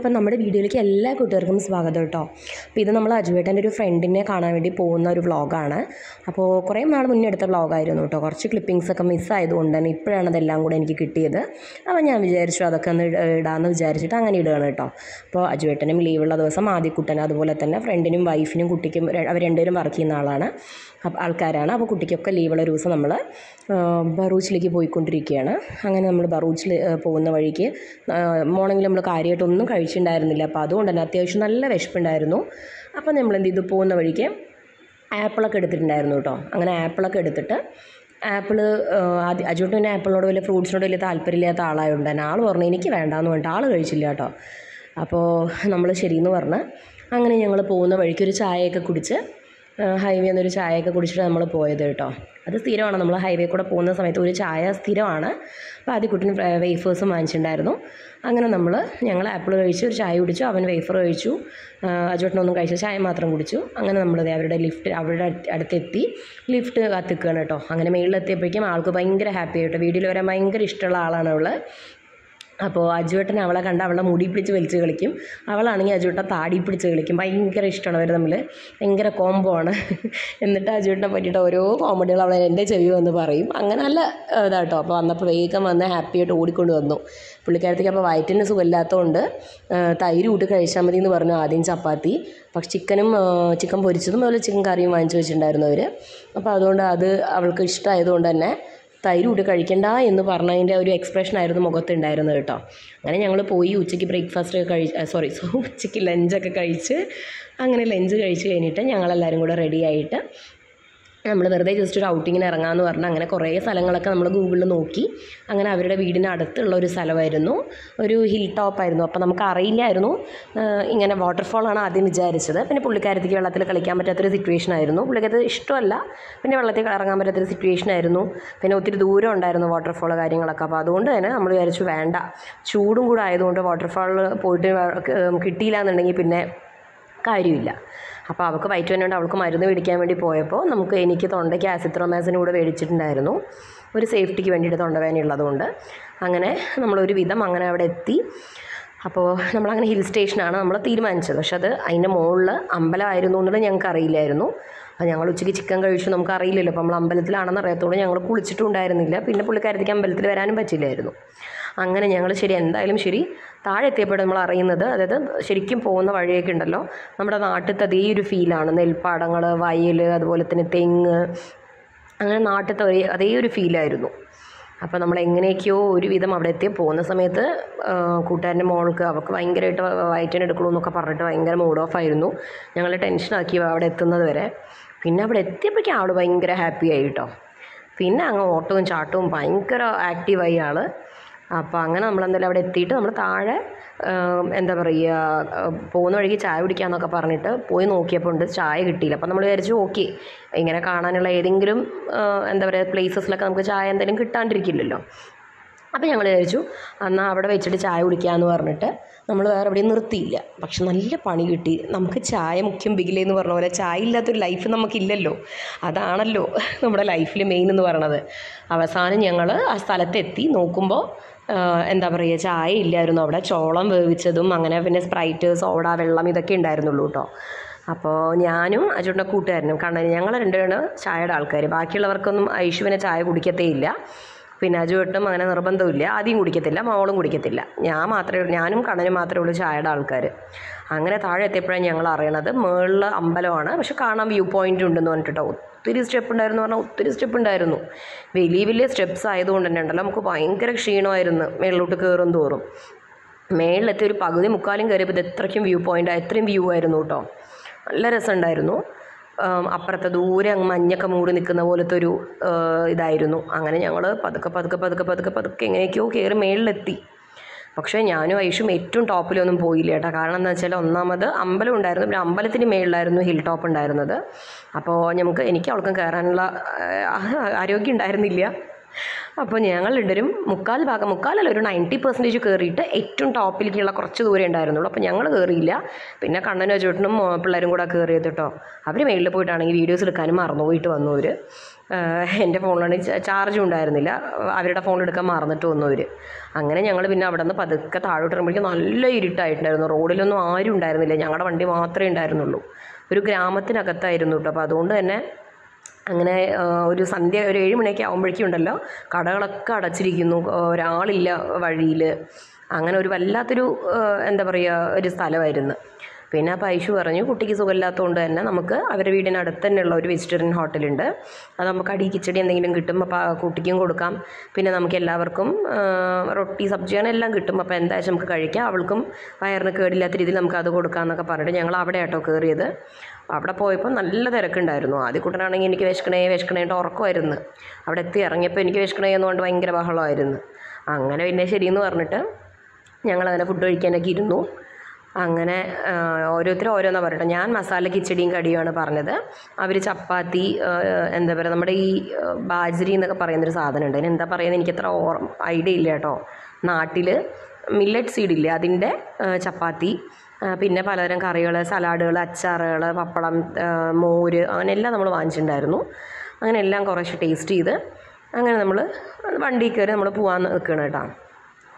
അപ്പം നമ്മുടെ വീഡിയോയിലേക്ക് എല്ലാ കൂട്ടുകാർക്കും സ്വാഗതം കേട്ടോ. അപ്പോൾ ഇത് നമ്മൾ അജുവേട്ടൻ്റെ ഒരു ഫ്രണ്ടിനെ കാണാൻ വേണ്ടി പോകുന്ന ഒരു വ്ളോഗാണ്. അപ്പോൾ കുറേ നാൾ മുന്നേ എടുത്ത വ്ളോഗായിരുന്നു കേട്ടോ. കുറച്ച് ക്ലിപ്പിങ്സൊക്കെ മിസ്സായതുകൊണ്ട് തന്നെ ഇപ്പോഴാണ് അതെല്ലാം കൂടെ എനിക്ക് കിട്ടിയത്. അപ്പോൾ ഞാൻ വിചാരിച്ചു അതൊക്കെ ഒന്ന് ഇടാമെന്ന് വിചാരിച്ചിട്ട് അങ്ങനെ ഇടുകയാണ് കേട്ടോ. അപ്പോൾ അജുവേട്ടനും ലീവുള്ള ദിവസം ആദ്യക്കുട്ടനും അതുപോലെ തന്നെ ഫ്രണ്ടിനും വൈഫിനും കുട്ടിക്കും അവർ രണ്ടുപേരും വർക്ക് ചെയ്യുന്ന ആൾക്കാരാണ്. അപ്പോൾ കുട്ടിക്കൊക്കെ ലീവുള്ള ഒരു ദിവസം നമ്മൾ ബറൂച്ചിലേക്ക് പോയിക്കൊണ്ടിരിക്കുകയാണ്. അങ്ങനെ നമ്മൾ ബറൂച്ചിൽ പോകുന്ന വഴിക്ക് മോർണിംഗിൽ നമ്മൾ കാര്യമായിട്ടൊന്നും കഴിച്ചിട്ടുണ്ടായിരുന്നില്ല. അപ്പോൾ അതുകൊണ്ട് തന്നെ അത്യാവശ്യം നല്ല വിശപ്പുണ്ടായിരുന്നു. അപ്പോൾ നമ്മൾ എന്ത് ചെയ്തു, പോകുന്ന വഴിക്ക് ആപ്പിളൊക്കെ എടുത്തിട്ടുണ്ടായിരുന്നു കേട്ടോ. അങ്ങനെ ആപ്പിളൊക്കെ എടുത്തിട്ട് അജുവേട്ടൻ പിന്നെ ആപ്പിളിനോട് വലിയ ഫ്രൂട്ട്സിനോട് വലിയ താല്പര്യമില്ലാത്ത ആളായതുകൊണ്ട് തന്നെ ആൾ പറഞ്ഞു എനിക്ക് വേണ്ടാന്ന് പറഞ്ഞിട്ട് ആൾ കഴിച്ചില്ല കേട്ടോ. അപ്പോൾ നമ്മൾ ശരിയെന്ന് പറഞ്ഞ് അങ്ങനെ ഞങ്ങൾ പോകുന്ന വഴിക്ക് ഒരു ചായയൊക്കെ കുടിച്ച് ഹൈവേ എന്നൊരു ചായയൊക്കെ കുടിച്ചിട്ട് നമ്മൾ പോയത് കേട്ടോ. അത് സ്ഥിരമാണ്, നമ്മൾ ഹൈവേ കൂടെ പോകുന്ന സമയത്ത് ഒരു ചായ സ്ഥിരമാണ്. അപ്പോൾ ആദ്യക്കുട്ടിന് വേഫേഴ്സും വാങ്ങിച്ചിട്ടുണ്ടായിരുന്നു. അങ്ങനെ ഞങ്ങൾ ആപ്പിൾ കഴിച്ചു, ഒരു ചായ കുടിച്ചു, അവൻ വേഫർ കഴിച്ചു, അജുവേട്ടനൊന്നും കഴിച്ചു, ചായ മാത്രം കുടിച്ചു. അങ്ങനെ നമ്മൾ അവരുടെ അടുത്തെത്തി ലിഫ്റ്റ് കാത്തിക്കുകയാണ് കേട്ടോ. അങ്ങനെ മേളിലെത്തിയപ്പോഴേക്കും ആൾക്ക് ഭയങ്കര ഹാപ്പി ആയിട്ടോ. വീഡിയോയിൽ വരാൻ ഭയങ്കര ഇഷ്ടമുള്ള ആളാണ് അവൾ. അപ്പോൾ അജുവേട്ടൻ അവളെ കണ്ട് അവളെ മുടി പിടിച്ച് വലിച്ച് കളിക്കും, അവളാണെങ്കിൽ അജുവേട്ടൻ താടി പിടിച്ച് കളിക്കും. ഭയങ്കര ഇഷ്ടമാണ് അവർ തമ്മിൽ, ഭയങ്കര കോംബോ ആണ്. എന്നിട്ട് അജുവേട്ടനെ പറ്റിയിട്ട് ഓരോ കോമഡികൾ അവളെ എൻ്റെ ചെവി വന്ന് പറയും. അങ്ങനെ നല്ല ഇതാട്ടോ. അപ്പോൾ വന്നപ്പോൾ വേഗം വന്ന് ഹാപ്പിയായിട്ട് ഓടിക്കൊണ്ട് വന്നു. പുള്ളിക്കാരത്തേക്ക് അപ്പോൾ വയറ്റിന് സുഖമില്ലാത്തതുകൊണ്ട് തൈര് കൂട്ടി കഴിച്ചാൽ മതി എന്ന് പറഞ്ഞു ആദ്യം ചപ്പാത്തി. പക്ഷെ ചിക്കൻ പൊരിച്ചതും അതുപോലെ ചിക്കൻ കറിയും വാങ്ങിച്ച് വെച്ചിട്ടുണ്ടായിരുന്നു അവർ. അപ്പോൾ അതുകൊണ്ട് അത് അവൾക്ക് ഇഷ്ടമായതുകൊണ്ട് തന്നെ തൈര് കൂട്ടി കഴിക്കണ്ട എന്ന് പറഞ്ഞതിൻ്റെ ഒരു എക്സ്പ്രഷനായിരുന്നു മുഖത്തുണ്ടായിരുന്നത് കേട്ടോ. അങ്ങനെ ഞങ്ങൾ പോയി ഉച്ചയ്ക്ക് ബ്രേക്ക്ഫാസ്റ്റ് ഉച്ചയ്ക്ക് ലഞ്ചൊക്കെ കഴിച്ച് അങ്ങനെ ലഞ്ച് കഴിച്ച് കഴിഞ്ഞിട്ട് ഞങ്ങളെല്ലാവരും കൂടെ റെഡി ആയിട്ട് നമ്മൾ വെറുതെ ജസ്റ്റ് ഒരു ഔട്ടിങ്ങിന് ഇറങ്ങാമെന്ന് പറഞ്ഞാൽ അങ്ങനെ കുറേ സ്ഥലങ്ങളൊക്കെ നമ്മൾ ഗൂഗിളിൽ നോക്കി. അങ്ങനെ അവരുടെ വീടിന് അടുത്തുള്ള ഒരു സ്ഥലമായിരുന്നു, ഒരു ഹിൽ ടോപ്പായിരുന്നു. അപ്പോൾ നമുക്ക് അറിയില്ലായിരുന്നു ഇങ്ങനെ വാട്ടർഫോളാണ് ആദ്യം വിചാരിച്ചത്. പിന്നെ പുള്ളിക്കാരത്തേക്ക് വെള്ളത്തിൽ കളിക്കാൻ പറ്റാത്തൊരു സിറ്റുവേഷൻ ആയിരുന്നു. പുള്ളിക്കാരത്ത് ഇഷ്ടമല്ല, പിന്നെ വെള്ളത്തിൽ ഇറങ്ങാൻ പറ്റാത്തൊരു സിറ്റുവേഷൻ ആയിരുന്നു. പിന്നെ ഒത്തിരി ദൂരം ഉണ്ടായിരുന്നു വാട്ടർഫോൾ കാര്യങ്ങളൊക്കെ. അപ്പോൾ അതുകൊണ്ട് തന്നെ നമ്മൾ വിചാരിച്ചു വേണ്ട, ചൂടും കൂടെ ആയതുകൊണ്ട് വാട്ടർഫോളിൽ പോയിട്ട് കിട്ടിയില്ല എന്നുണ്ടെങ്കിൽ പിന്നെ കാര്യമില്ല. അപ്പോൾ അവൾക്ക് വയറ്റ് വേണ്ടി അവൾക്ക് മരുന്ന് മേടിക്കാൻ വേണ്ടി പോയപ്പോൾ എനിക്ക് തൊണ്ടയ്ക്ക് ആസിത്രോമാസിന് കൂടെ മേടിച്ചിട്ടുണ്ടായിരുന്നു, ഒരു സേഫ്റ്റിക്ക് വേണ്ടിയിട്ട് തൊണ്ടവേദനയുള്ളതുകൊണ്ട്. അങ്ങനെ നമ്മളൊരു വിധം അങ്ങനെ അവിടെ എത്തി. അപ്പോൾ നമ്മളങ്ങനെ ഹിൽ സ്റ്റേഷനാണ് നമ്മൾ തീരുമാനിച്ചത്. പക്ഷെ അത് അതിൻ്റെ മുകളിൽ അമ്പലമായിരുന്നു എന്നുള്ളത് ഞങ്ങൾക്ക് അറിയില്ലായിരുന്നു. അപ്പോൾ ഞങ്ങൾ ഉച്ചയ്ക്ക് ചിക്കൻ കഴിച്ചു, നമുക്ക് അറിയില്ലല്ലോ. അപ്പോൾ നമ്മൾ അമ്പലത്തിലാണെന്ന് അറിയാത്തതുകൊണ്ട് ഞങ്ങൾ കുളിച്ചിട്ടും ഉണ്ടായിരുന്നില്ല. പിന്നെ പുള്ളിക്കാരത്തേക്ക് അമ്പലത്തിൽ വരാനും പറ്റില്ലായിരുന്നു. അങ്ങനെ ഞങ്ങൾ എന്തായാലും ശരി താഴെ എത്തിയപ്പോൾ നമ്മൾ അറിയുന്നത്, അതായത് ശരിക്കും പോകുന്ന വഴിയൊക്കെ ഉണ്ടല്ലോ, നമ്മുടെ നാട്ടിലത്തെ അതേ ഒരു ഫീലാണ്. നെൽപ്പാടങ്ങൾ, വയൽ, അതുപോലെ തന്നെ തെങ്ങ്, അങ്ങനെ നാട്ടിലത്തെ അതേ ഒരു ഫീലായിരുന്നു. അപ്പോൾ നമ്മൾ എങ്ങനെയൊക്കെയോ ഒരുവിധം അവിടെ പോകുന്ന സമയത്ത് കൂട്ടുകാരൻ്റെ മോൾക്ക് അവൾക്ക് ഭയങ്കരമായിട്ട് വയറ്റിനെടുക്കണമെന്നൊക്കെ പറഞ്ഞിട്ട് ഭയങ്കര മൂഡ് ഓഫ് ആയിരുന്നു. ഞങ്ങൾ ടെൻഷനാക്കി അവിടെ എത്തുന്നത് വരെ. പിന്നെ അവിടെ എത്തിയപ്പോഴേക്കും ആൾ ഭയങ്കര ഹാപ്പി ആയി കേട്ടോ. പിന്നെ അങ്ങ് ഓട്ടവും ചാട്ടവും ഭയങ്കര ആക്റ്റീവായി ആൾ. അപ്പോൾ അങ്ങനെ നമ്മളെന്തായാലും അവിടെ എത്തിയിട്ട് നമ്മൾ താഴെ പോകുന്ന വഴിക്ക് ചായ കുടിക്കാമെന്നൊക്കെ പറഞ്ഞിട്ട് പോയി നോക്കിയപ്പോൾ ചായ കിട്ടിയില്ല. അപ്പോൾ നമ്മൾ വിചാരിച്ചു ഓക്കെ, ഇങ്ങനെ കാണാനുള്ള ഏതെങ്കിലും പ്ലേസസിലൊക്കെ നമുക്ക് ചായ എന്തെങ്കിലും കിട്ടാണ്ടിരിക്കില്ലല്ലോ. അപ്പോൾ ഞങ്ങൾ വിചാരിച്ചു എന്നാൽ അവിടെ വെച്ചിട്ട് ചായ കുടിക്കാമെന്ന് പറഞ്ഞിട്ട് നമ്മൾ വേറെ എവിടെയും നിർത്തിയില്ല. പക്ഷെ നല്ല പണി കിട്ടി. നമുക്ക് ചായ മുഖ്യം ബിഗിലേ എന്ന് പറഞ്ഞ പോലെ ചായ ഇല്ലാത്തൊരു ലൈഫ് നമുക്കില്ലല്ലോ. അതാണല്ലോ നമ്മുടെ ലൈഫിൽ മെയിൻ എന്ന് പറയണത്. അവസാനം ഞങ്ങൾ ആ സ്ഥലത്തെത്തി നോക്കുമ്പോൾ ചായ ഇല്ലായിരുന്നു അവിടെ. ചോളം വേവിച്ചതും അങ്ങനെ പിന്നെ സ്പ്രൈറ്റ്, സോഡ, വെള്ളം ഇതൊക്കെ ഉണ്ടായിരുന്നുള്ളൂ കേട്ടോ. അപ്പോൾ ഞാനും അജുവേട്ടൻ്റെ കൂട്ടുകാരനും ഞങ്ങൾ രണ്ടുപേരാണ് ചായയുടെ ആൾക്കാർ. ബാക്കിയുള്ളവർക്കൊന്നും ഐഷുവിനെ ചായ കുടിക്കത്തേ ഇല്ല. പിന്നെ അജുവേട്ടനും അങ്ങനെ നിർബന്ധമില്ല, ആദ്യം കുടിക്കത്തില്ല, മോളും കുടിക്കത്തില്ല. ഞാനും കണ്ണനും മാത്രമേ ഉള്ളൂ ചായയുടെ ആൾക്കാർ. അങ്ങനെ താഴെ എത്തിയപ്പോഴാണ് ഞങ്ങൾ അറിയണത് മുകളിൽ അമ്പലമാണ്, പക്ഷെ കാണാൻ വ്യൂ പോയിൻ്റ് ഉണ്ടെന്ന് പറഞ്ഞിട്ടോ. ഒത്തിരി സ്റ്റെപ്പ് ഉണ്ടായിരുന്നു പറഞ്ഞാൽ ഒത്തിരി സ്റ്റെപ്പ് ഉണ്ടായിരുന്നു. വലിയ വലിയ സ്റ്റെപ്സ് ആയതുകൊണ്ട് തന്നെ ഉണ്ടല്ലോ നമുക്ക് ഭയങ്കര ക്ഷീണമായിരുന്നു മേളിലോട്ട് കയറും തോറും. മേളിലെത്തി ഒരു പകുതി മുക്കാലും കയറിയപ്പോൾ ഇത് എത്രയ്ക്കും വ്യൂ പോയിൻ്റ്, എത്രയും വ്യൂ ആയിരുന്നു കേട്ടോ. നല്ല രസമുണ്ടായിരുന്നു. അപ്പുറത്തെ ദൂരെ അങ്ങ് മഞ്ഞൊക്കെ മൂടി നിൽക്കുന്ന പോലത്തെ ഒരു ഇതായിരുന്നു. അങ്ങനെ ഞങ്ങൾ പതുക്കെ എങ്ങനെയൊക്കെയോ കയറി മേളിലെത്തി. പക്ഷേ ഞാനും ഐഷും ഏറ്റവും ടോപ്പിലൊന്നും പോയില്ല കേട്ടോ. കാരണം എന്താ വെച്ചാൽ ഒന്നാമത് അമ്പലം ഉണ്ടായിരുന്നു, പിന്നെ അമ്പലത്തിന് മേളിലായിരുന്നു ഹിൽ ടോപ്പ് ഉണ്ടായിരുന്നത്. അപ്പോൾ എനിക്ക് അവൾക്കും കയറാനുള്ള ആരോഗ്യം ഉണ്ടായിരുന്നില്ല. അപ്പോൾ ഞങ്ങൾ രണ്ടുപേരും മുക്കാലല്ല ഒരു 90% കയറിയിട്ട് ഏറ്റവും ടോപ്പിലേക്കുള്ള കുറച്ച് ദൂരം ഉണ്ടായിരുന്നുള്ളൂ. അപ്പോൾ ഞങ്ങൾ കയറിയില്ല. പിന്നെ കണ്ണനും അജുവേട്ടനും പിള്ളേരും കൂടെ കയറിയത് കേട്ടോ. അവർ മേളിൽ പോയിട്ടാണെങ്കിൽ വീഡിയോസ് എടുക്കാനും മറന്നുപോയിട്ട് വന്നു അവർ. എൻ്റെ ഫോണിലാണെങ്കിൽ ചാർജും ഉണ്ടായിരുന്നില്ല. അവരുടെ ഫോണിലെടുക്കാൻ മറന്നിട്ട് വന്നു അവർ. അങ്ങനെ ഞങ്ങൾ പിന്നെ അവിടെ നിന്ന് പതുക്കെ താഴോട്ട് ഇറങ്ങുമ്പോഴേക്കും നല്ല ഇരുട്ടായിട്ടുണ്ടായിരുന്നു. റോഡിലൊന്നും ആരും ഉണ്ടായിരുന്നില്ല, ഞങ്ങളുടെ വണ്ടി മാത്രമേ ഉണ്ടായിരുന്നുള്ളൂ. ഒരു ഗ്രാമത്തിനകത്തായിരുന്നു കേട്ടോ. അപ്പോൾ അതുകൊണ്ട് തന്നെ അങ്ങനെ ഒരു സന്ധ്യ ഒരു 7 മണിയൊക്കെ ആകുമ്പോഴേക്കും ഉണ്ടല്ലോ കടകളൊക്കെ അടച്ചിരിക്കുന്നു, ഒരാളില്ല വഴിയിൽ. അങ്ങനെ ഒരു വല്ലാത്തൊരു എന്താ പറയുക ഒരു സ്ഥലമായിരുന്നു. പിന്നെ അപ്പോൾ ഐഷു പറഞ്ഞു കുട്ടിക്ക് സുഖമില്ലാത്തതുകൊണ്ട് തന്നെ നമുക്ക് അവരുടെ വീടിനടുത്ത് തന്നെയുള്ള ഒരു വെജിറ്റേറിയൻ ഹോട്ടലുണ്ട്, അത് നമുക്ക് അടി കിച്ചടി എന്തെങ്കിലും കിട്ടും, അപ്പോൾ കുട്ടിക്കും കൊടുക്കാം, പിന്നെ നമുക്ക് എല്ലാവർക്കും റൊട്ടി സബ്ജി അങ്ങനെ എല്ലാം കിട്ടും, അപ്പോൾ എന്തായാലും നമുക്ക് കഴിക്കാം, അവൾക്കും വയറിന് കേടില്ലാത്ത രീതിയിൽ നമുക്ക് അത് കൊടുക്കാമെന്നൊക്കെ പറഞ്ഞിട്ട് ഞങ്ങൾ അവിടെ ആട്ടോ കയറിയത്. അവിടെ പോയപ്പോൾ നല്ല തിരക്കുണ്ടായിരുന്നു. ആദ്യ കൂട്ടനാണെങ്കിൽ എനിക്ക് വിശക്കണേട്ട് ഉറക്കമായിരുന്നു. അവിടെ എത്തി ഇറങ്ങിയപ്പോൾ എനിക്ക് വിശക്കണേ എന്നുകൊണ്ട് ഭയങ്കര ബഹളമായിരുന്നു. അങ്ങനെ പിന്നെ ശരിയെന്ന് പറഞ്ഞിട്ട് ഞങ്ങളങ്ങനെ ഫുഡ് കഴിക്കാനൊക്കെ ഇരുന്നു. അങ്ങനെ ഓരോരുത്തരും ഓരോന്നാണ് പറയട്ടെ. ഞാൻ മസാല കിച്ചടിയും കടിയുമാണ് പറഞ്ഞത്. അവർ ചപ്പാത്തി എന്താ പറയുക നമ്മുടെ ഈ ബാജരി എന്നൊക്കെ പറയുന്നൊരു സാധനമുണ്ട്, അതിന് എന്താ പറയുന്നത് എനിക്കത്ര ഐഡിയ ഇല്ല കേട്ടോ. നാട്ടിൽ മില്ലറ്റ് സീഡില്ലേ അതിൻ്റെ ചപ്പാത്തി, പിന്നെ പലതരം കറികൾ, സലാഡുകൾ, അച്ചാറുകൾ, പപ്പടം, മോര്, അങ്ങനെ എല്ലാം നമ്മൾ വാങ്ങിച്ചിട്ടുണ്ടായിരുന്നു. അങ്ങനെ എല്ലാം കുറേശ്ശെ ടേസ്റ്റ് ചെയ്ത് അങ്ങനെ നമ്മൾ വണ്ടി കയറി നമ്മൾ പോകാൻ നിൽക്കണം കേട്ടോ.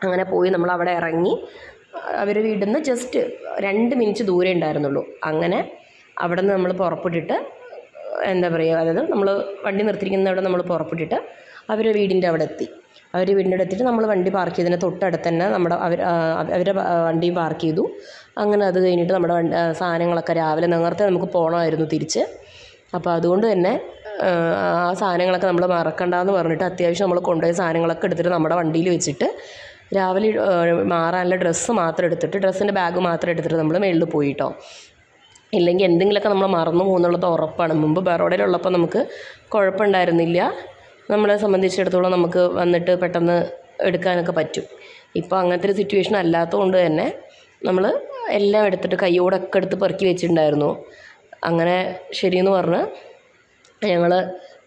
അങ്ങനെ പോയി നമ്മൾ അവിടെ ഇറങ്ങി. അവർ വീട്ടിൽ നിന്ന് ജസ്റ്റ് 2 മിനിറ്റ് ദൂരെ ഉണ്ടായിരുന്നുള്ളൂ. അങ്ങനെ അവിടെ നിന്ന് നമ്മൾ പുറപ്പെട്ടിട്ട് എന്താ പറയുക, അതായത് നമ്മൾ വണ്ടി നിർത്തിയിരിക്കുന്ന അവിടെ നമ്മൾ പുറപ്പെട്ടിട്ട് അവരുടെ വീടിൻ്റെ അവിടെ എത്തി. അവർ വീടിൻ്റെ അവിടെ എത്തിയിട്ട് നമ്മൾ വണ്ടി പാർക്ക് ചെയ്തതിന് തൊട്ടടുത്ത് തന്നെ അവരുടെ വണ്ടിയും പാർക്ക് ചെയ്തു. അങ്ങനെ അത് കഴിഞ്ഞിട്ട് നമ്മുടെ സാധനങ്ങളൊക്കെ രാവിലെ നേരത്തെ നമുക്ക് പോകണമായിരുന്നു തിരിച്ച്. അപ്പോൾ അതുകൊണ്ട് തന്നെ ആ സാധനങ്ങളൊക്കെ നമ്മൾ മറക്കണ്ടെന്ന് പറഞ്ഞിട്ട് അത്യാവശ്യം നമ്മൾ കൊണ്ടുപോയ സാധനങ്ങളൊക്കെ എടുത്തിട്ട് നമ്മുടെ വണ്ടിയിൽ വെച്ചിട്ട് രാവിലെ മാറാനുള്ള ഡ്രസ്സ് മാത്രം എടുത്തിട്ട്, ഡ്രസ്സിൻ്റെ ബാഗ് മാത്രം എടുത്തിട്ട് നമ്മൾ മേളിൽ പോയിട്ടോ. ഇല്ലെങ്കിൽ എന്തെങ്കിലുമൊക്കെ നമ്മൾ മറന്നു പോകുന്നുള്ളത് ഉറപ്പാണ്. മുമ്പ് ബറോഡയിലുള്ളപ്പോൾ നമുക്ക് കുഴപ്പമുണ്ടായിരുന്നില്ല, നമ്മളെ സംബന്ധിച്ചിടത്തോളം നമുക്ക് വന്നിട്ട് പെട്ടെന്ന് എടുക്കാനൊക്കെ പറ്റും. ഇപ്പോൾ അങ്ങനത്തെ ഒരു സിറ്റുവേഷൻ അല്ലാത്തതുകൊണ്ട് തന്നെ നമ്മൾ എല്ലാം എടുത്തിട്ട് കയ്യോടൊക്കെ എടുത്ത് പെറുക്കി വെച്ചിട്ടുണ്ടായിരുന്നു. അങ്ങനെ ശരിയെന്ന് പറഞ്ഞ് ഞങ്ങൾ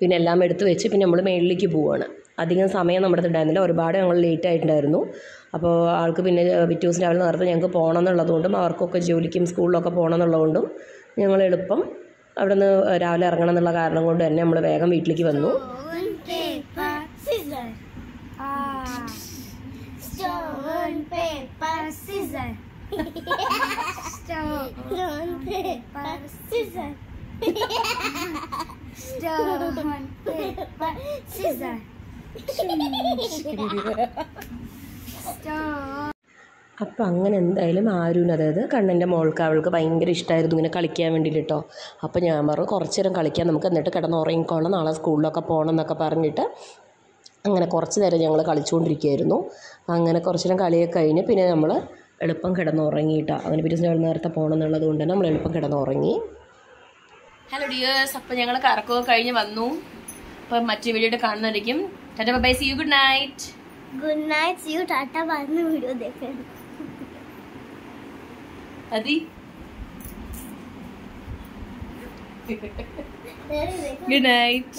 പിന്നെ എല്ലാം എടുത്ത് വെച്ച് പിന്നെ നമ്മൾ മേളിലേക്ക് പോവുകയാണ്. അധികം സമയം നമ്മുടെ ഉണ്ടായിരുന്നില്ല, ഒരുപാട് ഞങ്ങൾ ലേറ്റ് ആയിട്ടുണ്ടായിരുന്നു. അപ്പോൾ ആൾക്ക് പിന്നെ പിറ്റേ ദിവസം രാവിലെ നേരത്തെ ഞങ്ങൾക്ക് പോകണം എന്നുള്ളതുകൊണ്ടും അവർക്കൊക്കെ ജോലിക്കും സ്കൂളിലൊക്കെ പോകണം എന്നുള്ളതുകൊണ്ടും ഞങ്ങൾ എളുപ്പം അവിടെ നിന്ന് രാവിലെ ഇറങ്ങണം എന്നുള്ള കാരണം കൊണ്ട് തന്നെ നമ്മൾ വേഗം വീട്ടിലേക്ക് വന്നു. അപ്പം അങ്ങനെ എന്തായാലും ആരുവിന്, അതായത് കണ്ണൻ്റെ മോൾക്ക്, അവൾക്ക് ഭയങ്കര ഇഷ്ടമായിരുന്നു ഇങ്ങനെ കളിക്കാൻ വേണ്ടിയിട്ട് കേട്ടോ. അപ്പോൾ ഞാൻ പറഞ്ഞു കുറച്ച് നേരം കളിക്കാം നമുക്ക്, എന്നിട്ട് കിടന്ന് ഉറങ്ങിക്കോണം, നാളെ സ്കൂളിലൊക്കെ പോകണം എന്നൊക്കെ പറഞ്ഞിട്ട് അങ്ങനെ കുറച്ച് നേരം ഞങ്ങൾ കളിച്ചുകൊണ്ടിരിക്കുകയായിരുന്നു. അങ്ങനെ കുറച്ച് നേരം കളിയൊക്കെ കഴിഞ്ഞ് പിന്നെ നമ്മൾ എളുപ്പം കിടന്നുറങ്ങിയിട്ടോ. അങ്ങനെ പിറ്റേ ദിവസം നേരത്തെ പോകണം എന്നുള്ളത് കൊണ്ട് തന്നെ നമ്മൾ എളുപ്പം കിടന്നുറങ്ങി. ഹലോ ഡിയേഴ്സ്, അപ്പോൾ ഞങ്ങൾ കറക്കമൊക്കെ കഴിഞ്ഞ് വന്നു. അപ്പം മറ്റു വീഡിയോ കാണുന്നതായിരിക്കും. Tata bye, see you, good night. Good night, see you, tata, बाद में वीडियो देखें. अदी गुड नाइट.